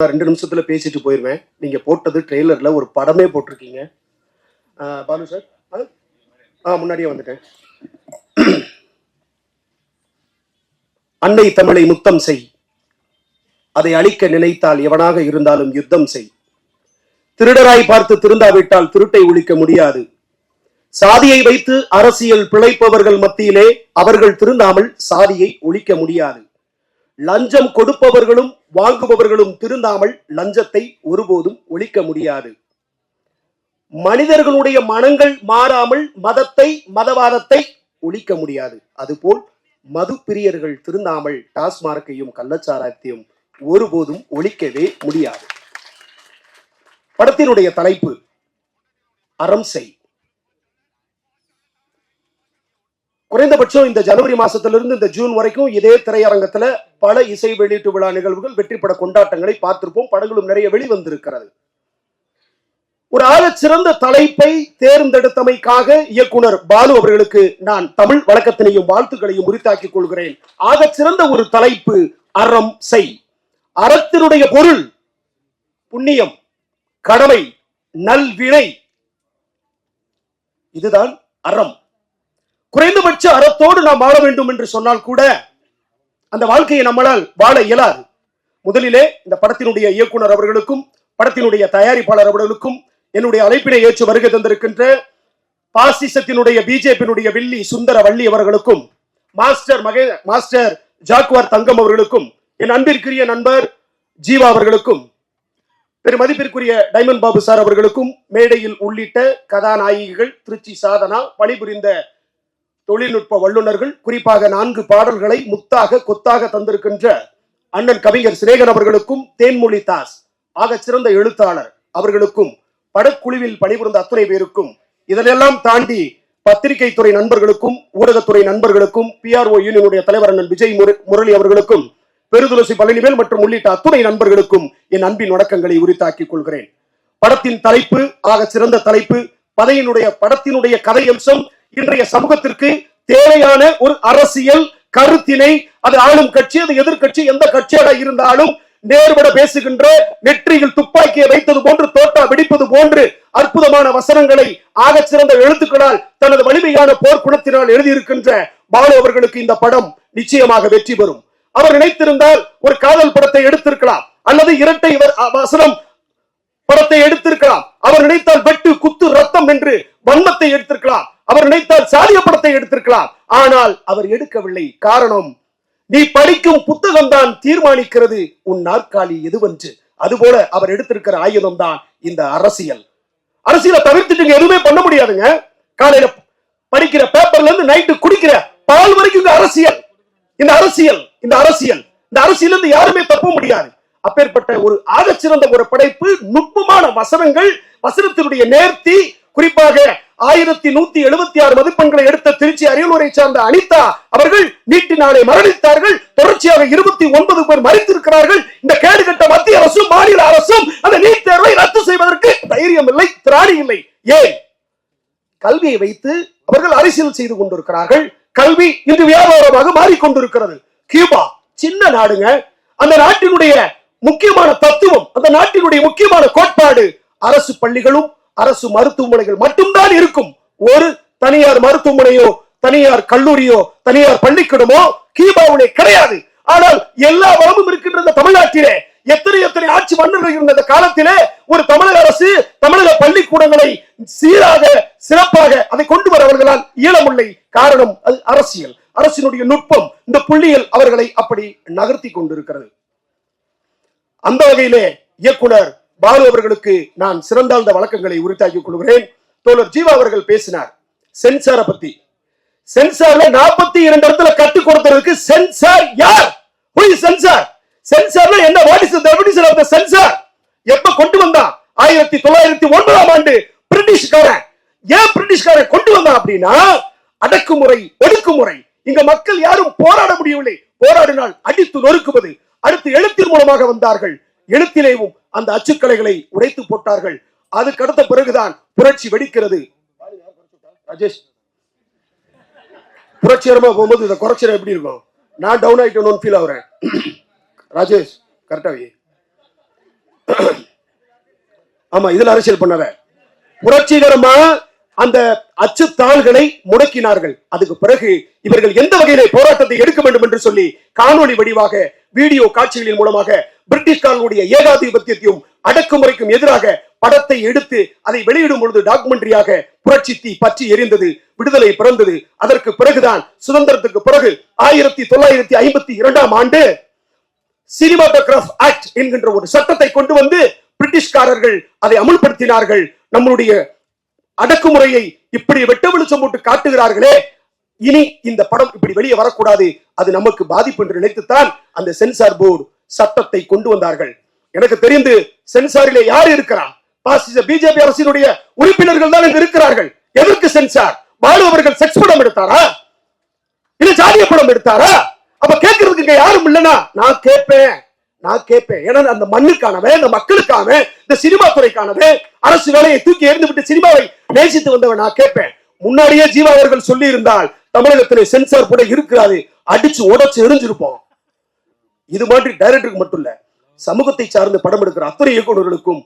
2 நிமிஷத்துல பேசிட்டு போயிருவேன். நீங்க போட்டது ட்ரெய்லர்ல ஒரு படமே போட்டிருக்கீங்க. பாலு சார், முன்னாடியே வந்துட்டேன். அன்னை தமிழை முத்தம் செய், அதை அழிக்க நினைத்தால் எவனாக இருந்தாலும் யுத்தம் செய். திருடராய் பார்த்து திருந்தாவிட்டால் திருட்டை ஒழிக்க முடியாது. சாதியை வைத்து அரசியல் பிழைப்பவர்கள் மத்தியிலே அவர்கள் திருந்தாமல் சாதியை ஒழிக்க முடியாது. லஞ்சம் கொடுப்பவர்களும் வாங்குபவர்களும் திருந்தாமல் லஞ்சத்தை ஒருபோதும் ஒழிக்க முடியாது. மனிதர்களுடைய மனங்கள் மாறாமல் மதத்தை மதவாதத்தை ஒழிக்க முடியாது. அதுபோல் மது பிரியர்கள் திருந்தாமல் டாஸ்மார்க்கையும் கள்ளச்சாராயத்தையும் ஒருபோதும் ஒழிக்கவே முடியாது. படத்தினுடைய தலைப்பு அறம் செய். குறைந்தபட்சம் இந்த ஜனவரி மாசத்திலிருந்து இந்த ஜூன் வரைக்கும் இதே திரையரங்கத்துல பல இசை வெளியீட்டு விழா நிகழ்வுகள், வெற்றிப்பட கொண்டாட்டங்களை பார்த்திருப்போம். படங்களும் நிறைய வெளிவந்திருக்கிறது. ஒரு ஆகச் சிறந்த தலைப்பை தேர்ந்தெடுத்தமைக்காக இயக்குனர் பாலு அவர்களுக்கு நான் தமிழ் வழக்கத்தினையும் வாழ்த்துக்களையும் உரித்தாக்கிக் கொள்கிறேன். ஆகச் சிறந்த ஒரு தலைப்பு அறம் செய். அறத்தினுடைய பொருள் புண்ணியம், கடமை, நல்வினை. இதுதான் அறம். குறைந்தபட்ச அறத்தோடு நாம் வாழ வேண்டும் என்று சொன்னால் கூட அந்த வாழ்க்கையை நம்மளால் வாழ இயலாது. முதலிலே இந்த படத்தினுடைய இயக்குனர் அவர்களுக்கும் படத்தினுடைய தயாரிப்பாளர் அவர்களுக்கும் என்னுடைய அழைப்பினை ஏற்று வருகை தந்திருக்கின்ற பாசிசத்தினுடைய பிஜேபியினுடைய வில்லி சுந்தர வள்ளி அவர்களுக்கும் மாஸ்டர் ஜாக்குவார் தங்கம் அவர்களுக்கும் என் அன்பிற்குரிய நண்பர் ஜீவா அவர்களுக்கும் பெருமதிப்பிற்குரிய டைமண்ட் பாபு சார் அவர்களுக்கும் மேடையில் உள்ளிட்ட கதாநாயகிகள் திருச்சி சாதனா, பணிபுரிந்த தொழில்நுட்ப வல்லுநர்கள், குறிப்பாக 4 பாடல்களை முத்தாக கொத்தாக தந்திருக்கின்ற அண்ணன் கவிஞர் சிரேகன் அவர்களுக்கும், தேன்மொழி தாஸ் ஆக சிறந்த எழுத்தாளர் அவர்களுக்கும், படக்குழுவில் பணிபுரிந்த அத்துணை பேருக்கும், இதனெல்லாம் தாண்டி பத்திரிகை துறை நண்பர்களுக்கும் ஊடகத்துறை நண்பர்களுக்கும், PRO யூனியனுடைய தலைவர் அண்ணன் விஜய் முரளி அவர்களுக்கும், பெருதுளசி பழனிவேல் மற்றும் உள்ளிட்ட அத்துணை நண்பர்களுக்கும் என் அன்பின் வணக்கங்களை உரித்தாக்கிக் கொள்கிறேன். படத்தின் தலைப்பு ஆக சிறந்த தலைப்பு. படத்தினுடைய கதை அம்சம் இன்றைய சமூகத்திற்கு தேவையான ஒரு அரசியல் கருத்தினை, அது ஆளும் கட்சி, அது எதிர்கட்சி, எந்த கட்சியாக இருந்தாலும் நேர்பட பேசுகின்ற, நெற்றியில் துப்பாக்கியை வைத்தது போன்று தோட்டா வெடிப்பது போன்று அற்புதமான வசனங்களை ஆகச் சிறந்த எழுத்துக்களால் தனது வலிமையான போர்க்குணத்தினால் எழுதியிருக்கின்ற பாலு அவர்களுக்கு இந்த படம் நிச்சயமாக வெற்றி பெறும். அவர் நினைத்திருந்தால் ஒரு காதல் படத்தை எடுத்திருக்கலாம், அல்லது இரட்டை வசனம் படத்தை எடுத்திருக்கலாம். அவர் நினைத்தால் வெட்டு, குத்து, ரத்தம் என்று வன்மத்தை எடுத்திருக்கலாம். அவர் நினைத்தால் சாதிய படத்தை எடுத்திருக்கலாம். ஆனால் அவர் எடுக்கவில்லை. காரணம், நீ படிக்கும் புத்தகம் தான் தீர்மானிக்கிறது உன் நாற்காலி எதுவென்று. அதுபோல அவர் எடுத்திருக்கிற ஆயுதம் தான் இந்த அரசியல். அரசியலை தவிர்த்துட்டு எதுவுமே பண்ண முடியாதுங்க. காலையில படிக்கிற பேப்பர்ல இருந்து நைட்டு குடிக்கிற பால் வரைக்கும் அரசியல். இந்த அரசியல் இருந்து யாருமே தப்ப முடியாது. அப்பேற்பட்ட ஒரு ஆகச்சிறந்த ஒரு படைப்பு, நுட்பமான வசனங்கள், வசனத்தினுடைய நேர்த்தி, குறிப்பாக 1176 மதிப்பெண்களை எடுத்த திருச்சி அரியலூரை சார்ந்த அனிதா அவர்கள் நீட்டினாலே மரணித்தார்கள். தொடர்ச்சியாக 29 பேர் மறித்திருக்கிறார்கள். இந்த கேடுகட்ட மத்திய அரசும் மாநில அரசும் அந்த நீட் தேர்வை ரத்து செய்வதற்கு தைரியம் இல்லை, திராணி இல்லை. ஏன்? கல்வியை வைத்து அவர்கள் அரசியல் செய்து கொண்டிருக்கிறார்கள். கல்வி இன்று வியாபாரமாக மாறிக்கொண்டிருக்கிறது. கியூபா சின்ன நாடுங்க. அந்த நாட்டினுடைய முக்கியமான தத்துவம், அந்த நாட்டினுடைய முக்கியமான கோட்பாடு, அரசு பள்ளிகளும் அரசு மருத்துவமனைகள் மட்டும்தான் இருக்கும். ஒரு தனியார் மருத்துவமனையோ, தனியார் கல்லூரியோ, தனியார் பள்ளிக்கூடமோ கியூபாவிலே கிடையாது. ஆனால் எல்லா வளமும் இருக்கின்ற தமிழ்நாட்டிலே எத்தனை ஆட்சி மன்னர்கள் இருந்த காலத்திலே ஒரு தமிழக அரசு தமிழக பள்ளிக்கூடங்களை சீராக சிறப்பாக அதை கொண்டு வர அவர்களால் இயலவில்லை. காரணம், அது அரசியல், அரசினுடைய நுட்பம், இந்த புள்ளியில் அவர்களை அப்படி நகர்த்தி கொண்டிருக்கிறது. அந்த வகையிலே இயக்குனர் பாலு அவர்களுக்கு நான் சிறந்தாழ்ந்த வழக்கங்களை உரித்தாக்கிக் கொள்கிறேன். தோழர் ஜீவா அவர்கள் பேசினார் சென்சாரை பத்தி. சென்சார்ல 42 இடத்துல கட்டுக் கொடுத்ததற்கு சென்சார் யார்? சென்சார் சென்சார்ல என்ன? What is the definition of the censor? எப்ப கொண்டு வந்தான்? 1909ஆம் ஆண்டு பிரிட்டிஷ்காரன். ஏன் பிரிட்டிஷ்காரன் கொண்டு வந்தான் அப்படின்னா, அடக்குமுறை, ஒடுக்குமுறை. இங்க மக்கள் யாரும் போராட முடியவில்லை. போராடினால் அடித்து நொறுக்குவது. அடுத்து எழுத்தின் மூலமாக வந்தார்கள். எழுத்திலேயும் அந்த அச்சுக்கலைகளை உடைத்து போட்டார்கள். அதுக்கு அடுத்த பிறகுதான் புரட்சி வெடிக்கிறது. ராஜேஷ், புரட்சி போகும்போது இதை குறைச்சிட எப்படி இருக்கும்? நான் டவுன் ஆயிட்டேன்னு ஃபீல் ஆகுறேன். ராஜேஷ் கரெக்டாவே ஆமா, இதுல அரசியல் பண்ணாத. புரட்சிகரமா அந்த அச்சுத்தாள்களை முடக்கினார்கள். அதுக்கு பிறகு இவர்கள் எந்த வகையிலே போராட்டத்தை எடுக்க வேண்டும் என்று சொல்லி காணொலி வடிவாக வீடியோ காட்சிகளின் மூலமாக பிரிட்டிஷ்காரர்களுடைய ஏகாதிபத்தியத்தையும் அடக்குமுறைக்கும் எதிராக படத்தை எடுத்து அதை வெளியிடும் பொழுது டாக்குமெண்ட்ரியாக புரட்சி தீ பற்றி எரிந்தது, விடுதலை பிறந்தது. அதற்கு பிறகுதான் சுதந்திரத்துக்கு பிறகு 1952ஆம் ஆண்டு சினிமாட்டோகிராஃப் ஆக்ட் என்கின்ற ஒரு சட்டத்தை கொண்டு வந்து பிரிட்டிஷ்காரர்கள் அதை அமுல்படுத்தினார்கள். நம்முடைய அடக்குமுறையை இப்படி வெட்ட வெளிச்சம் போட்டு காட்டுகிறார்களே, இனி இந்த படம் இப்படி வெளியே வரக்கூடாது, அது நமக்கு பாதிப்பு என்று நினைத்துத்தான் அந்த சென்சார் போர்டு சட்டத்தை கொண்டு வந்தார்கள். எனக்கு தெரிந்து சென்சாரிலே யார் இருக்கிறார்? பிஜேபி அரசினுடைய உறுப்பினர்கள் தான் இருக்கிறார்கள். எதற்கு சென்சார்? பாலு அவர்கள் செக்ஸ் படம் எடுத்தாரா, இல்ல ஜாதிய படம் எடுத்தாரா? அப்ப கேட்கறதுக்கு இங்க யாரும் இல்லைன்னா நான் கேட்பேன். ஏன்னா அந்த மண்ணுக்கானவே, இந்த மக்களுக்கான, இந்த சினிமா துறைக்கானவே அரசு வேலையை தூக்கி எறிந்து விட்டு சினிமாவை நேசித்து வந்தவன் நான் கேட்பேன். முன்னாடியே ஜீவா அவர்கள் சொல்லி இருந்தால் தமிழகத்திலே சென்சார் கூட இருக்கிறாது, அடிச்சு உடைச்சு எரிஞ்சிருப்போம். இது மாதிரி டைரக்டருக்கு மட்டும் இல்ல, சமூகத்தை சார்ந்து படம் எடுக்கிற அத்தனை இயக்குநர்களுக்கும்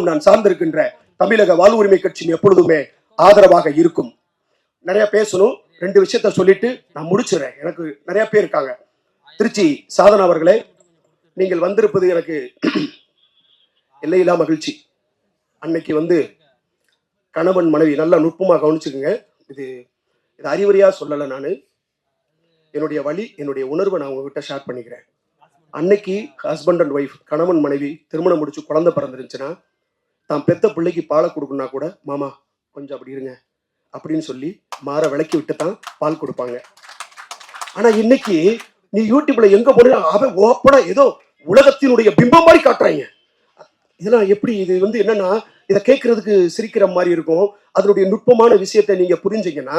நான் சார்ந்திருக்கின்ற தமிழக வாழ்வுரிமை கட்சி எப்பொழுதுமே ஆதரவாக இருக்கும். நிறைய பேசணும், 2 விஷயத்த சொல்லிட்டு நான் முடிச்சுறேன். எனக்கு நிறைய பேர் இருக்காங்க. திருச்சி சாதனா அவர்களே, நீங்கள் வந்திருப்பது எனக்கு எல்லையில்லா மகிழ்ச்சி. அன்னைக்கு வந்து கணவன் மனைவி நல்லா நுட்பமா கவனிச்சுக்குங்க. இது அறிவுரையா சொல்லல, நான் என்னுடைய வழி, என்னுடைய உணர்வை நான் உங்ககிட்ட ஷேர் பண்ணிக்கிறேன். அன்னைக்கு ஹஸ்பண்ட் அண்ட் ஒய்ஃப், கணவன் மனைவி திருமணம் முடிச்சு குழந்தை பிறந்துருந்துச்சுன்னா தான் பெத்த பிள்ளைக்கு பாலை கொடுக்கணும்னா கூட மாமா கொஞ்சம் அப்படி இருங்க அப்படின்னு சொல்லி மாற விளக்கி விட்டு தான் பால் கொடுப்பாங்க. ஆனா இன்னைக்கு நீ யூடியூப்ல எங்க போன அவன் ஓப்பனா ஏதோ உலகத்தினுடைய பிம்பம் மாதிரி காட்டுறாங்க. இதெல்லாம் எப்படி? இது வந்து என்னன்னா, இதை கேட்கறதுக்கு சிரிக்கிற மாதிரி இருக்கும். அதனுடைய நுட்பமான விஷயத்தை நீங்க புரிஞ்சீங்கன்னா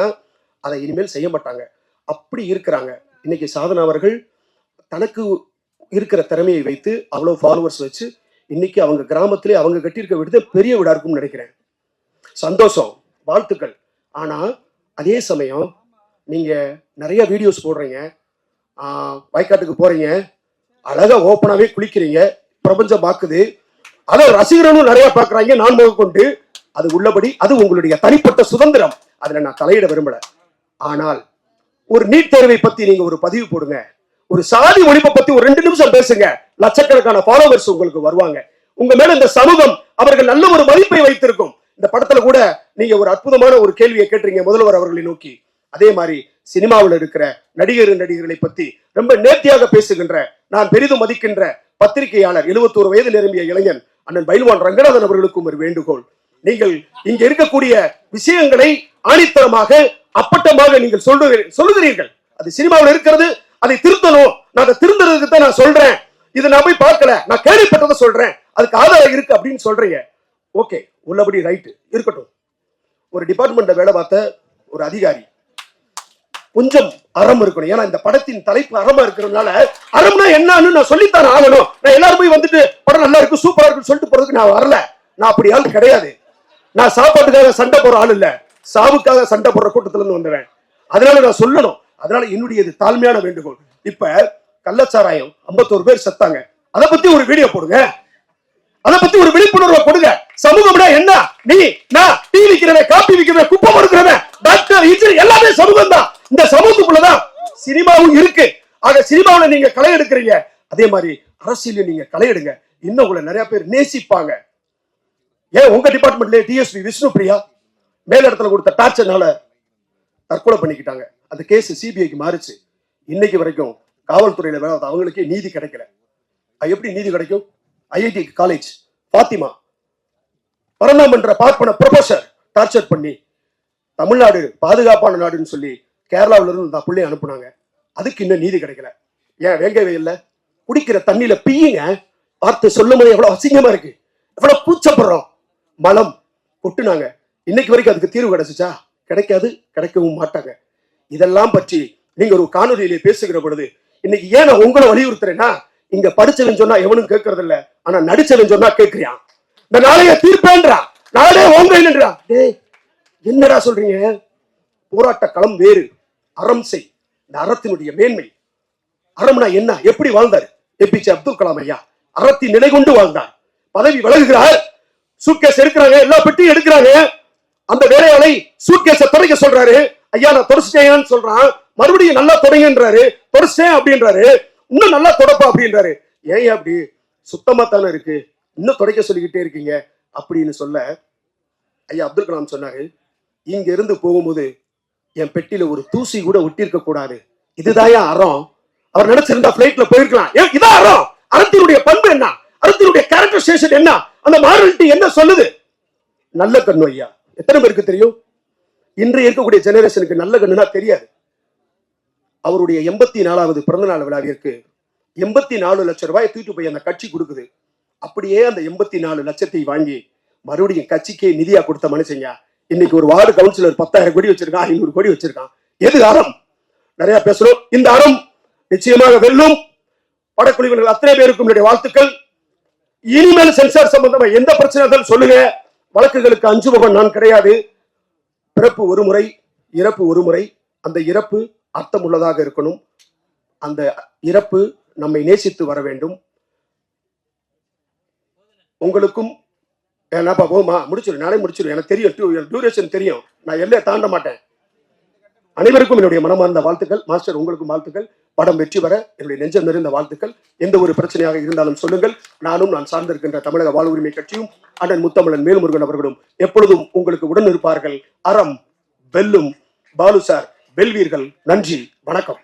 அதை இனிமேல் செய்ய மாட்டாங்க. அப்படி இருக்கிறாங்க. இன்னைக்கு சாதனா அவர்கள் தனக்கு இருக்கிற திறமையை வைத்து அவ்வளவு ஃபாலோவர்ஸ் வச்சு இன்னைக்கு அவங்க கிராமத்திலே அவங்க கட்டியிருக்க விடுத பெரிய வீடா இருக்கும்னு நினைக்கிறேன். சந்தோஷம், வாழ்த்துக்கள். ஆனா அதே சமயம் நீங்க நிறைய வீடியோஸ் போடுறீங்க, வயக்காட்டுக்கு போறீங்க, அழகா ஓப்பனாவே குளிக்கிறீங்க, பிரபஞ்சம் பாக்குது, அதை ரசிகர்களும் நிறைய பாக்குறாங்க, நான் கொண்டு. அது உள்ளபடி, அது உங்களுடைய தனிப்பட்ட சுதந்திரம், அதுல நான் தலையிட விரும்பல. ஆனால் ஒரு நீட் தேர்வை பத்தி நீங்க ஒரு பதிவு போடுங்க, ஒரு சாதி ஒழிப்பை பத்தி ஒரு 2 நிமிஷம் பேசுங்க, லட்சக்கணக்கான ஃபாலோவர்ஸ் உங்களுக்கு வருவாங்க. உங்க மேல இந்த சமூகம் அவர்கள் நல்ல ஒரு மதிப்பை வைத்திருக்கும். இந்த படத்துல கூட நீங்க ஒரு அற்புதமான ஒரு கேள்வியை கேட்டீங்க முதல்வர் அவர்களை நோக்கி. அதே மாதிரி சினிமாவில் இருக்கிற நடிகர்களை பத்தி ரொம்ப நேர்த்தியாக பேசுகின்ற, நான் பெரிதும் மதிக்கின்ற பத்திரிகையாளர் 71 வயது நிரம்பிய இளைஞன் அண்ணன் பைல்வான் ரங்கநாதன் அவர்களுக்கும் ஒரு வேண்டுகோள். நீங்கள் இங்க இருக்கக்கூடிய விஷயங்களை ஆணித்தரமாக அப்பட்டமாக நீங்கள் சொல்லுகிறீர்கள். அது சினிமாவில் இருக்கிறது, அதை திருத்தணும். நான் அதை திருந்தறதுக்கு தான் நான் சொல்றேன். இதை நான் போய் பார்க்கல, நான் கேள்விப்பட்டதை சொல்றேன், அதுக்கு ஆதாரம் இருக்கு அப்படின்னு சொல்றீங்க. ஓகே, உள்ளபடி ரைட் இருக்கட்டும். ஒரு டிபார்ட்மெண்ட்ல வேலை பார்த்த ஒரு அதிகாரி கொஞ்சம் அறம் இருக்கணும். ஏன்னா இந்த படத்தின் தலைப்பு அறமா இருக்கிறதுனால அறம்னா என்னன்னு நான் சொல்லித்தான் ஆகணும். நான் எல்லாரும் போய் வந்துட்டு படம் நல்லா இருக்கு, சூப்பரா இருக்குன்னு சொல்லிட்டு போறதுக்கு நான் வரல. நான் அப்படி ஆள் கிடையாது. நான் சாப்பாட்டுக்காக சண்டை போற ஆள் இல்ல, சாவுக்காக சண்டை போடுற கூட்டத்துல இருந்து வந்துடுறேன். அதனால நான் சொல்லணும். அதனால என்னுடைய தாழ்மையான வேண்டுகோள், இப்ப கள்ளச்சாராயம் 51 பேர் செத்தாங்க, அதை பத்தி ஒரு வீடியோ போடுங்க, அதை பத்தி ஒரு விழிப்புணர்வை கொடுங்க. சமூகம்னா என்ன? நீ நான் டீ விக்கிறவன், காப்பி விக்கிறவன், குப்பை கொடுக்கிறவன், டாக்டர், இன்ஜினியர் எல்லாமே சமூகம் தான். இந்த சமூகத்துக்குள்ளதான் சினிமாவும் இருக்கு. ஆக சினிமாவில் நீங்க களை எடுக்கிறீங்க, அதே மாதிரி அரசியல நீங்க களை எடுங்க. இன்னும் உங்களை நிறைய பேர் நேசிப்பாங்க. ஏன் உங்க டிபார்ட்மெண்ட்ல டிஎஸ்பி விஷ்ணு பிரியா மேல இடத்துல கொடுத்த டார்ச்சர்னால தற்கொலை பண்ணிக்கிட்டாங்க. அந்த கேஸ் சிபிஐக்கு மாறிச்சு. இன்னைக்கு வரைக்கும் காவல்துறையில வேலை அவங்களுக்கே நீதி கிடைக்கல. எப்படி நீதி கிடைக்கும்? ஐஐடி காலேஜ் பாத்திமா பரணாமன்ற பார்ப்பன ப்ரொஃபசர் டார்ச்சர் பண்ணி தமிழ்நாடு பாதுகாப்பான நாடுன்னு சொல்லி கேரளாவில இருந்து அந்த பிள்ளைய அனுப்புனாங்க. அதுக்கு இன்னும் நீதி கிடைக்கல. ஏன் வேங்கவே இல்லை? குடிக்கிற தண்ணியில பீயுங்க, வார்த்தை சொல்லும் போது எவ்வளவு அசிங்கமா இருக்கு, எவ்வளவு கூச்சப்படுறோம். மலம் கொட்டுனாங்க. இன்னைக்கு வரைக்கும் அதுக்கு தீர்வு கிடைச்சிச்சா? கிடைக்காது, கிடைக்கவும் மாட்டாங்க. இதெல்லாம் பற்றி நீங்க ஒரு காணொலியிலே பேசுகிற பொழுது இன்னைக்கு ஏன் நான் உங்களை வலியுறுத்துறேன்னா, இங்க படிச்சவன் சொன்னா எவனும் கேட்கறது இல்ல, ஆனா நடிச்சவன் சொன்னா கேட்கிறியான். இந்த நாளைய தீர்ப்பேன்றா, நாளே ஓங்க இல்லைன்றா. டேய் என்னடா சொல்றீங்க? போராட்ட களம் வேறு, அறம் செய். இந்த அறத்தினுடைய மேன்மை, அறம்னா என்ன, எப்படி வாழ்ந்தார் ஏபிஜே அப்துல் கலாம் ஐயா? அறத்தின் நிலை கொண்டு வாழ்ந்தார். பதவி விலகுகிறார். சூட்கேஸ் எடுக்கிறாங்க, எல்லா பெட்டியும் எடுக்கிறாங்க. அந்த வேலையாளை சூட்கேஸை துடைக்க சொல்றாரு. ஐயா நான் தொடச்சிட்டேன்னு சொல்றான். மறுபடியும் நல்லா தொடங்கன்றாரு. தொடச்சிட்டேன் அப்படின்றாரு. இன்னும் நல்லா தொடப்பா அப்படின்றாரு. ஏன் அப்படி சுத்தமா தானே இருக்கு, இன்னும் துடைக்க சொல்லிக்கிட்டே இருக்கீங்க அப்படின்னு சொல்ல, ஐயா அப்துல் கலாம் சொன்னாரு, இங்க இருந்து போகும்போது என் பெட்டியில ஒரு தூசி கூட ஒட்டியிருக்க கூடாது. இதுதான் அறம். அவர் நினைச்சிருந்தா பிளைட்ல போயிருக்கலாம். இதான் அறம். அறத்தினுடைய பண்பு என்ன, அறத்தினுடைய கேரக்டரைசேஷன் என்ன, அந்த மாரலிட்டி என்ன சொல்லுது? நல்ல கண்ணு ஐயா எத்தனை பேருக்கு தெரியும்? இன்றைய இருக்கக்கூடிய ஜெனரேஷனுக்கு நல்ல கண்ணுனா தெரியாது. அவருடைய 84வது பிறந்த நாள் விழாவிற்கு 84 லட்சம் ரூபாய் தூக்கிட்டு போய் அந்த கட்சி கொடுக்குது. அப்படியே அந்த 84 லட்சத்தை வாங்கி மறுபடியும் கட்சிக்கே நிதியா கொடுத்த மனுஷங்க இன்னைக்கு ஒரு வார்டு கவுன்சிலர் 10,000 கோடி வச்சிருக்கான், 500 கோடி வச்சிருக்கான். எது அறம்? நிறைய பேசுறோம். இந்த அறம் நிச்சயமாக வெல்லும். படக்குழுவினர் அத்தனை பேருக்கும் என்னுடைய வாழ்த்துக்கள். இனிமேல் சென்சார் சம்பந்தமா எந்த பிரச்சனை சொல்லுங்க. வழக்குகளுக்கு அஞ்சுபவன் நான் கிடையாது. பிறப்பு ஒரு முறை, இறப்பு ஒரு முறை. அந்த இறப்பு அர்த்தம் உள்ளதாக இருக்கணும். அந்த இறப்பு நம்மை நேசித்து வர வேண்டும். உங்களுக்கும் என்னப்பா போமா முடிச்சிடும், நானே முடிச்சிடும். எனக்கு தெரியும், டியூரேஷன் தெரியும். நான் எல்லையை தாண்ட மாட்டேன். அனைவருக்கும் என்னுடைய மனமார்ந்த வாழ்த்துக்கள். மாஸ்டர் உங்களுக்கும் வாழ்த்துக்கள். படம் வெற்றி பெற என்னுடைய நெஞ்சம் நிறைந்த வாழ்த்துக்கள். எந்த ஒரு பிரச்சனையாக இருந்தாலும் சொல்லுங்கள். நானும் நான் சார்ந்திருக்கின்ற தமிழக வாழ்வுரிமை கட்சியும் அண்ணன் முத்தமிழன் மேல்முருகன் அவர்களும் எப்பொழுதும் உங்களுக்கு உடன் இருப்பார்கள். அறம் வெல்லும். பாலு சார் வெல்வீர்கள். நன்றி, வணக்கம்.